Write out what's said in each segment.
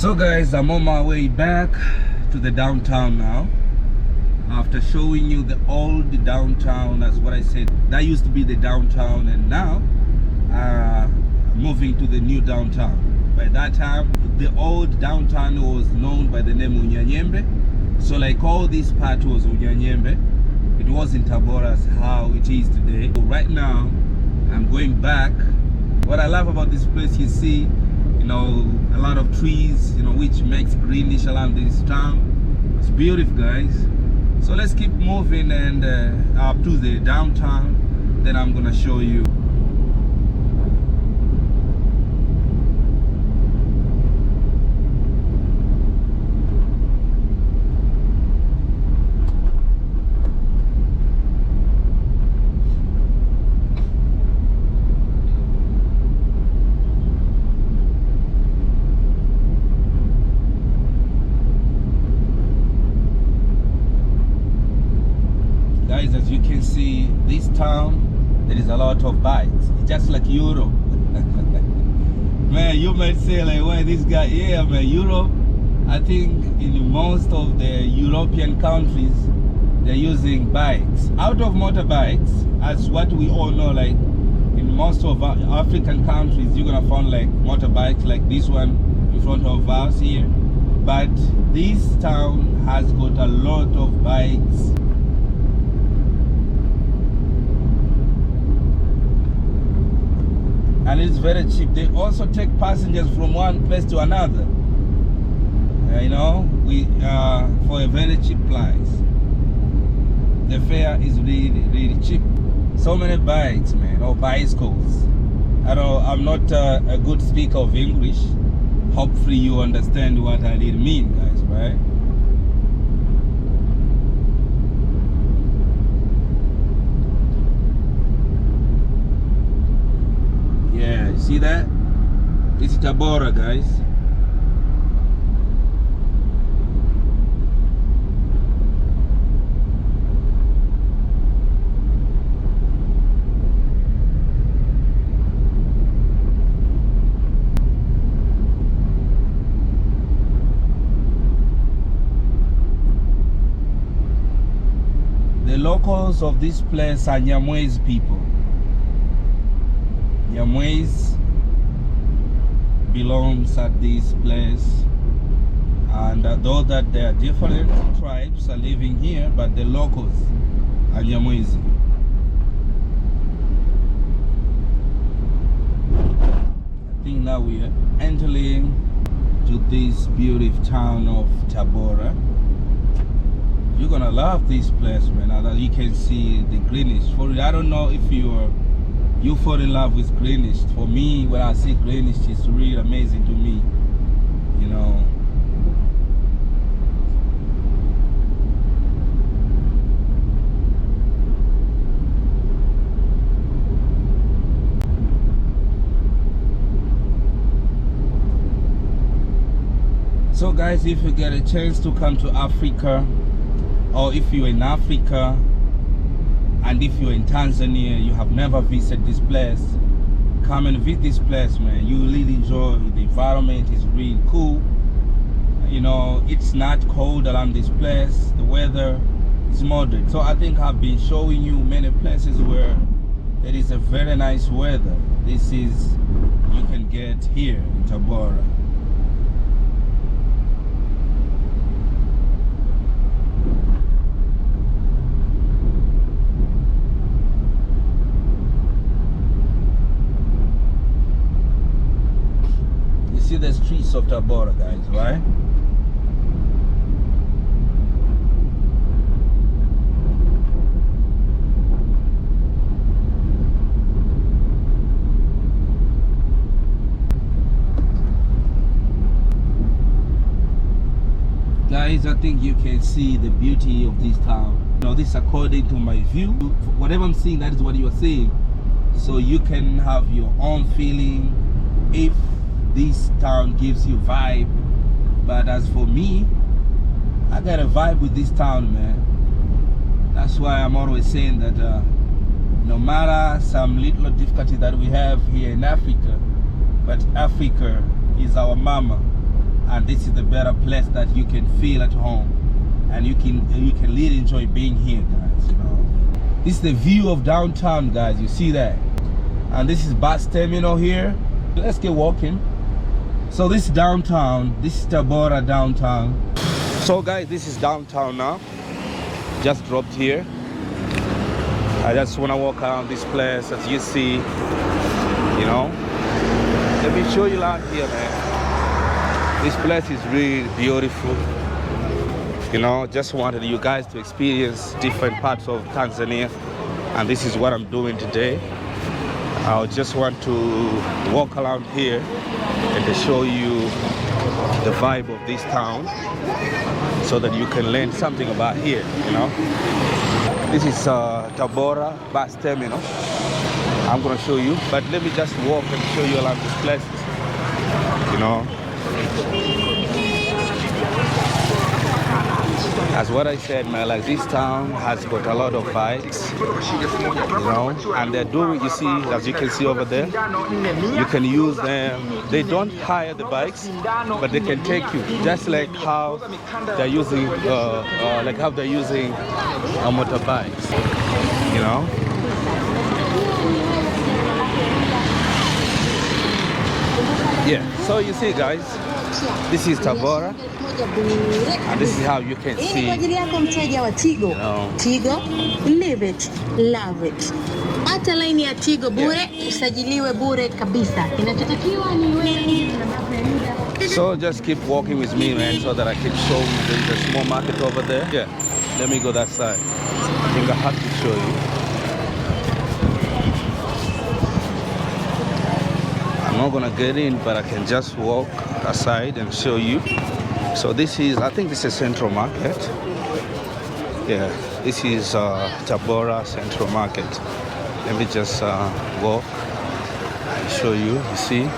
So guys, I'm on my way back to the downtown now. After showing you the old downtown, that's what I said. That used to be the downtown, and now moving to the new downtown. By that time, the old downtown was known by the name Unyanyembe. So like all this part was Unyanyembe. It wasn't Tabora as how it is today. So right now, I'm going back. What I love about this place, you see, you know, a lot of trees, you know, which makes greenish around this town. It's beautiful, guys. So let's keep moving and up to the downtown. Then I'm gonna show you. As you can see, this town, there is a lot of bikes. It's just like Europe. Man, you might say like, why this guy? Yeah, man, Europe, I think in most of the European countries, they're using bikes. Out of motorbikes, as what we all know, like in most of African countries, you're gonna find like motorbikes like this one in front of us here. But this town has got a lot of bikes. And it's very cheap. They also take passengers from one place to another. You know, for a very cheap price. The fare is really cheap. So many bikes, man, or bicycles. I'm not a good speaker of English. Hopefully you understand what I did mean, guys, right? Yeah, you see that? It's Tabora, guys. The locals of this place are Nyamwezi people. Nyamwezi belongs at this place, and though that there are different tribes are living here, but the locals are Nyamwezi. I think now we are entering to this beautiful town of Tabora. You're gonna love this place, man. As you can see the greenish. I don't know if you fall in love with greenish. For me, when I see greenish, it's really amazing to me, you know. So guys, if you get a chance to come to Africa, or if you're in Africa, and if you're in Tanzania, you have never visited this place, come and visit this place, man. You really enjoy the environment. It's really cool. You know, it's not cold around this place. The weather is moderate. So I think I've been showing you many places where there is a very nice weather. This is, you can get here in Tabora. See the streets of Tabora, guys, right? Guys, I think you can see the beauty of this town. You know, this according to my view. Whatever I'm seeing, that is what you are seeing. So you can have your own feeling if this town gives you vibe. But as for me, I got a vibe with this town, man. That's why I'm always saying that no matter some little difficulty that we have here in Africa, but Africa is our mama. and this is the better place that you can feel at home, and you can really enjoy being here, guys. You know, this is the view of downtown, guys. You see that? And this is bus terminal here. Let's get walking. So this is downtown. This is Tabora Downtown. So guys, this is downtown now. Just dropped here. I just want to walk around this place, as you see. You know, let me show you around here, man. This place is really beautiful. You know, just wanted you guys to experience different parts of Tanzania, and this is what I'm doing today. I just want to walk around here and to show you the vibe of this town, so that you can learn something about here. You know, this is Tabora bus terminal. I'm gonna show you, but let me just walk and show you around these places. You know, as what I said, man, like this town has got a lot of bikes, you know, and they're doing, you see, as you can see over there, you can use them. They don't hire the bikes, but they can take you, just like how they're using, motorbikes, you know. Yeah, so you see, guys, this is Tabora, and this is how you can see, you know. Tigo, live it, love it. Hata line ya Tigo bure, usajiliwe bure kabisa. Kinachotakiwa ni wewe. So just keep walking with me, man, so that I can show you. There's a small market over there. Yeah, let me go that side. I think I have to show you. I'm not gonna get in, but I can just walk aside and show you. So this is, I think this is Central Market. Yeah, this is Tabora Central Market. Let me just walk and show you. You see?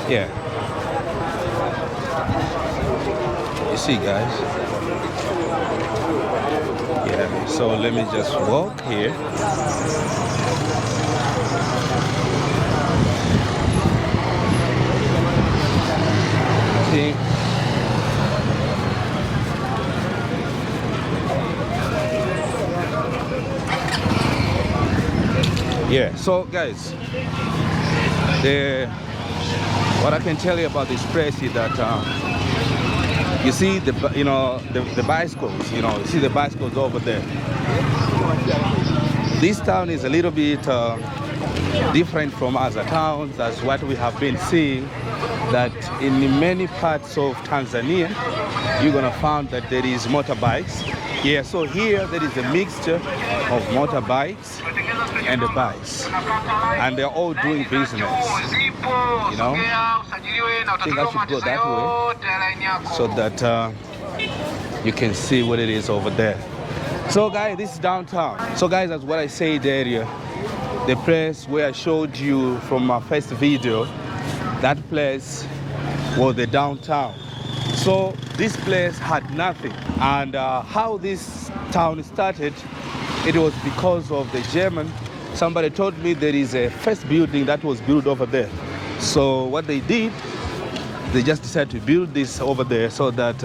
Yeah. You see, guys? Yeah. So let me just walk here. See? Yeah, so guys, what I can tell you about this place is that you see the bicycles, you see the bicycles over there. This town is a little bit different from other towns, as what we have been seeing, that in many parts of Tanzania you're gonna find that there is motorbikes. Yeah, so here there is a mixture of motorbikes and the bikes, and they're all doing business. You know, I think I should go that way so that you can see what it is over there. So guys, this is downtown. So guys, that's what I said earlier. The place where I showed you from my first video, that place was the downtown. So this place had nothing, and how this town started, it was because of the German. Somebody told me there is a first building that was built over there. So what they did, they just decided to build this over there so that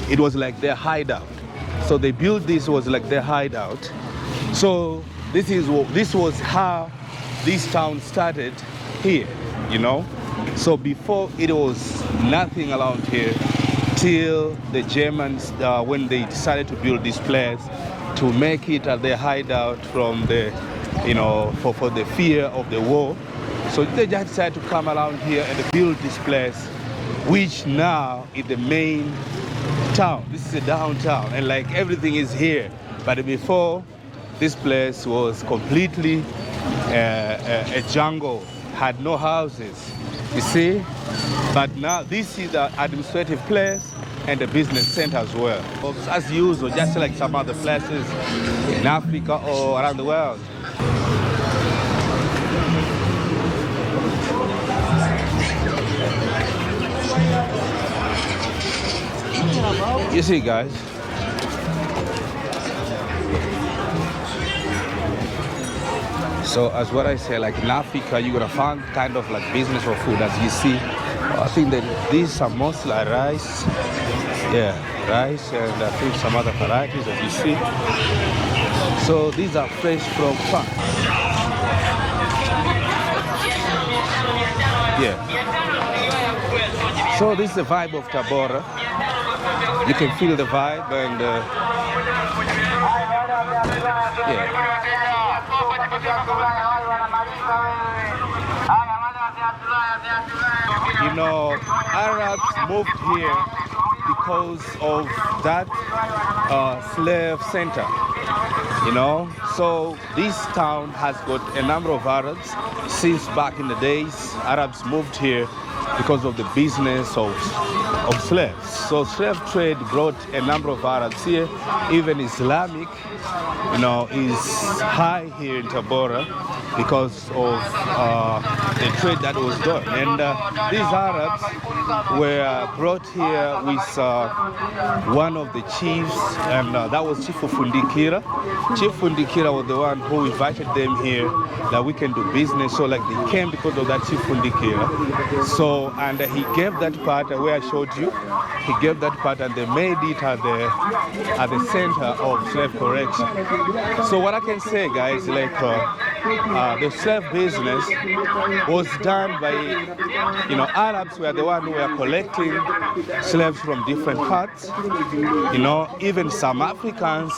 it was like their hideout. So they built this, was like their hideout. So this was how this town started here, you know. So before, it was nothing around here till the Germans, when they decided to build this place to make it their hideout from the, for the fear of the war. So they just decided to come around here and build this place, which now is the main town. This is a downtown, and like everything is here. But before, this place was completely a jungle, had no houses, you see. But now this is the administrative place and the business center as well. As usual, just like some other places in Africa or around the world. You see, guys, so as what I say, like in Africa, you're gonna find kind of like business or food, as you see. I think that these are mostly rice. Yeah, rice, and I think some other varieties as you see. So these are fresh from farm. Yeah. So this is the vibe of Tabora. You can feel the vibe, and yeah. You know, Arabs moved here because of that slave center. You know, so this town has got a number of Arabs. Since back in the days, Arabs moved here because of the business of slaves. So slave trade brought a number of Arabs here. Even Islamic, you know, is high here in Tabora because of the trade that was done. And these Arabs were brought here with one of the chiefs, and that was Chief Fundikira. Chief Fundikira was the one who invited them here that we can do business. So like they came because of that Chief Fundikira. So, and he gave that part where I showed you. He gave that part, and they made it at the center of slave correction. So what I can say, guys, like the slave business was done by, you know, Arabs were the one who were collecting slaves from different parts. You know, even some Africans,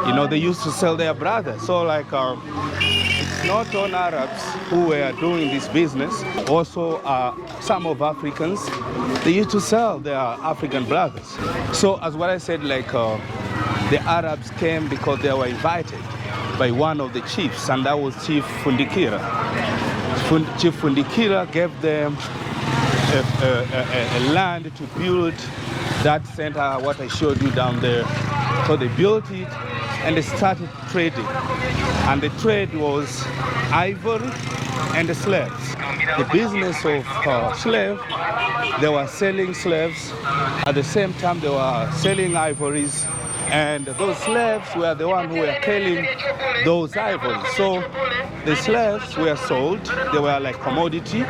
you know, they used to sell their brothers. So like it's not all Arabs who were doing this business. Also some of Africans, they used to sell their African brothers. So as what I said, like the Arabs came because they were invited by one of the chiefs, and that was Chief Fundikira. Chief Fundikira gave them a land to build that center, what I showed you down there. So they built it and they started trading. And the trade was ivory and the slaves. The business of slave, they were selling slaves. At the same time, they were selling ivories. And those slaves were the ones who were killing those ivories. So the slaves were sold, they were like commodity,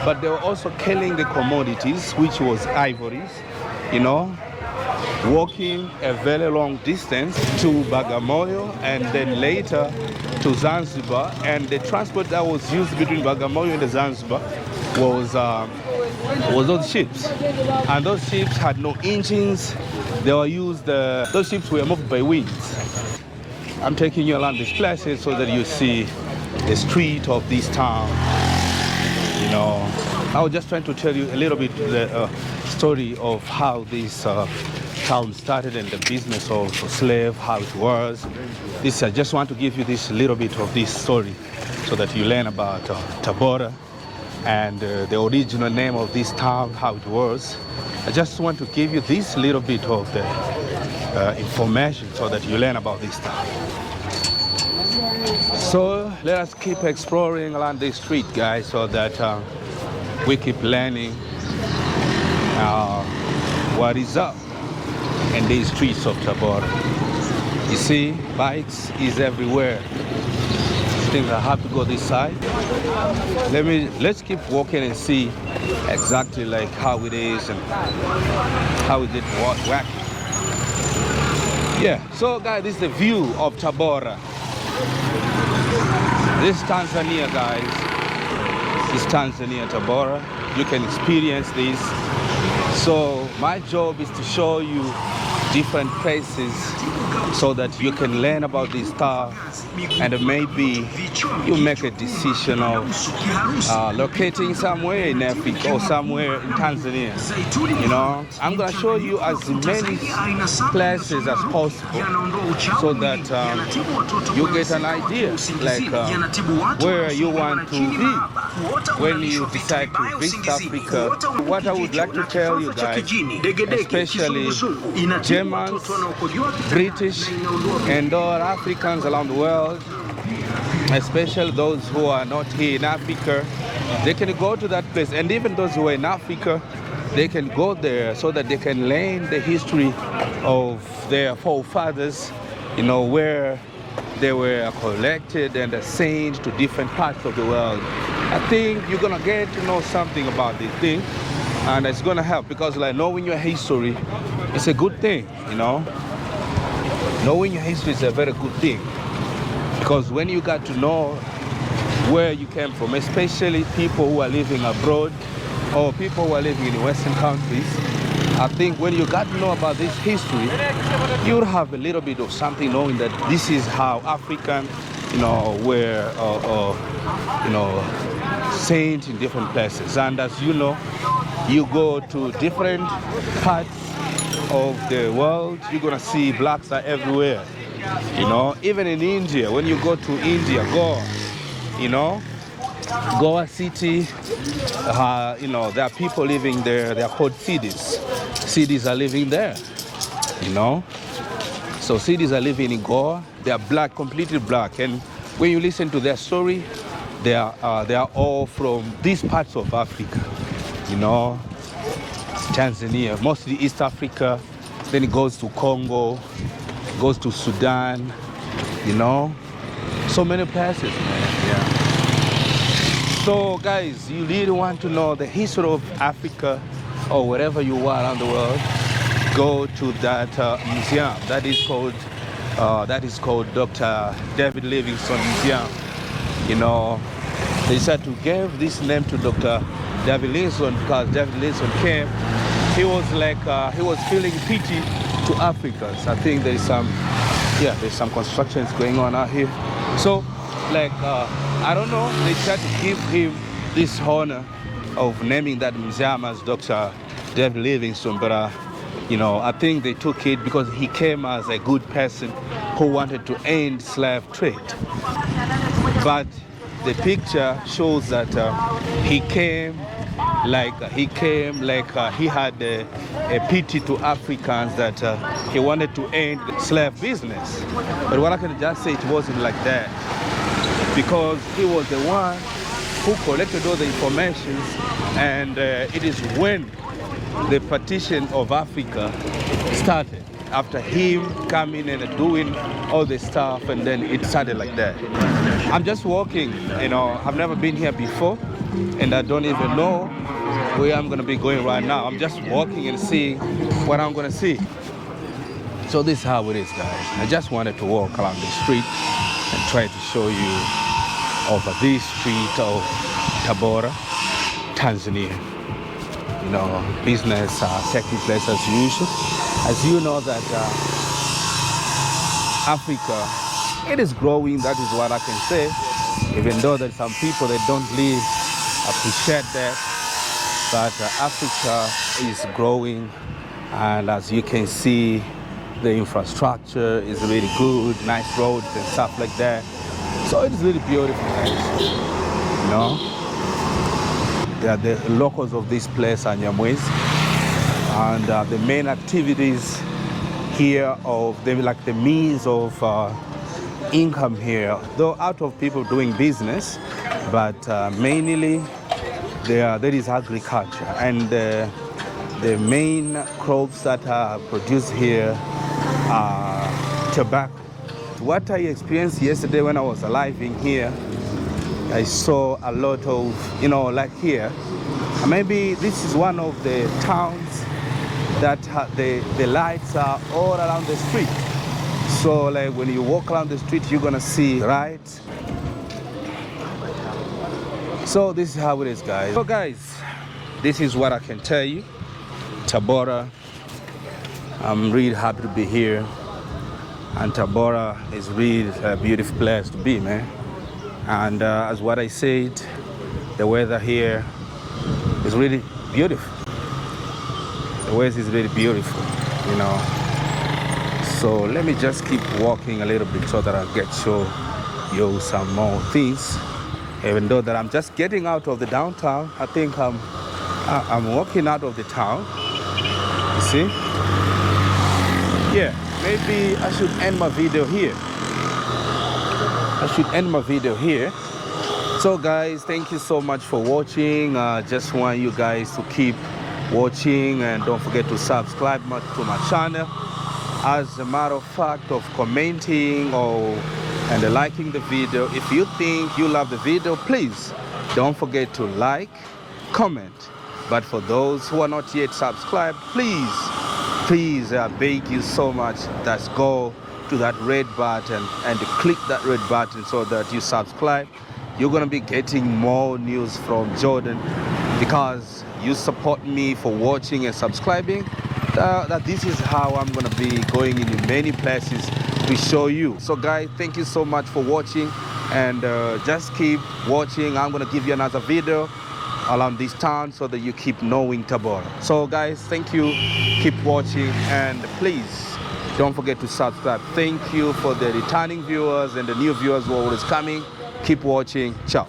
but they were also killing the commodities, which was ivories, you know, walking a very long distance to Bagamoyo and then later to Zanzibar. And the transport that was used between Bagamoyo and Zanzibar was those ships. And those ships had no engines. They were used, those ships were moved by winds. I'm taking you around these places so that you see the street of this town. You know, I was just trying to tell you a little bit the story of how this town started and the business of slave, how it was. This, I just want to give you this little bit of this story so that you learn about Tabora and the original name of this town, how it was. I just want to give you this little bit of the information so that you learn about this town. So let us keep exploring along this street, guys, so that we keep learning what is up in these streets of Tabora. You see, bikes is everywhere. I think I have to go this side. Let's keep walking and see exactly like how it is and how it did work. Yeah, so guys, this is the view of Tabora. This is Tanzania, guys. This is Tanzania, Tabora. You can experience this. So my job is to show you different places so that you can learn about this stuff, and maybe you make a decision of locating somewhere in Africa or somewhere in Tanzania. You know, I'm gonna show you as many places as possible so that you get an idea like where you want to be when you decide to visit Africa. What I would like to tell you guys, especially Germans, British, and all Africans around the world, especially those who are not here in Africa, they can go to that place. And even those who are in Africa, they can go there so that they can learn the history of their forefathers, you know, where they were collected and sent to different parts of the world. I think you're gonna get to know something about this thing. And it's gonna help because like knowing your history is a good thing, you know. Knowing your history is a very good thing because when you got to know where you came from, especially people who are living abroad or people who are living in Western countries, I think when you got to know about this history, you'll have a little bit of something knowing that this is how African, you know, were, you know, saints in different places. And as you know, you go to different parts of the world, you're gonna see blacks are everywhere. You know, even in India, when you go to India, Goa, you know, Goa city, you know, there are people living there. They are called cities. Cities are living there, you know. So cities are living in Goa. They are black, completely black. And when you listen to their story, they are all from these parts of Africa, you know, Tanzania, mostly East Africa. Then it goes to Congo, goes to Sudan, you know, so many places, man. Yeah. So guys, you really want to know the history of Africa or wherever you are around the world, go to that museum that is called Dr. David Livingston Museum. You know, they said to give this name to Dr. David Livingston because David Livingston came. He was like he was feeling pity to Africans. I think there's some constructions going on out here. So like I don't know, they tried to give him this honor of naming that museum as Dr. David Livingston, but you know, I think they took it because he came as a good person who wanted to end slave trade. But the picture shows that he came like he had a pity to Africans, that he wanted to end the slave business. But what I can just say, it wasn't like that, because he was the one who collected all the information, and it is when the partition of Africa started, after him coming and doing all the stuff, and then it started like that. I'm just walking, you know, I've never been here before, and I don't even know where I'm gonna be going right now. I'm just walking and seeing what I'm gonna see. So this is how it is, guys. I just wanted to walk along the street and try to show you over this street of Tabora, Tanzania. You know, business taking place as usual. As you know that Africa, it is growing, that is what I can say. Even though there's some people that don't really appreciate that, but Africa is growing, and as you can see, the infrastructure is really good, nice roads and stuff like that. So it's really beautiful, guys. You know, the locals of this place are Nyamwezi, and the main activities here of them, like the means of income here, though out of people doing business, but mainly there is agriculture, and the main crops that are produced here are tobacco. What I experienced yesterday when I was arriving here, I saw a lot of, you know, like here, maybe this is one of the towns that the lights are all around the street. So like when you walk around the street, you're gonna see lights. So this is how it is, guys. So guys, this is what I can tell you. Tabora, I'm really happy to be here. And Tabora is really a beautiful place to be, man. And as what I said, the weather here is really beautiful. The weather is really beautiful, you know. So let me just keep walking a little bit so that I'll get show you some more things. Even though that I'm just getting out of the downtown, I think I'm walking out of the town. You see? Yeah, maybe I should end my video here. So guys, thank you so much for watching. Just want you guys to keep watching, and don't forget to subscribe to my channel. As a matter of fact, of commenting and liking the video. If you think you love the video, please don't forget to like, comment, But for those who are not yet subscribed, please, I beg you so much, just go to that red button and click that red button so that you subscribe. You're gonna be getting more news from Jordan because you support me for watching and subscribing. That this is how I'm gonna be going into many places to show you. So guys, thank you so much for watching, and just keep watching. I'm gonna give you another video around this town so that you keep knowing Tabora. So guys, thank you, keep watching, and please don't forget to subscribe. Thank you for the returning viewers and the new viewers who are always coming. Keep watching. Ciao.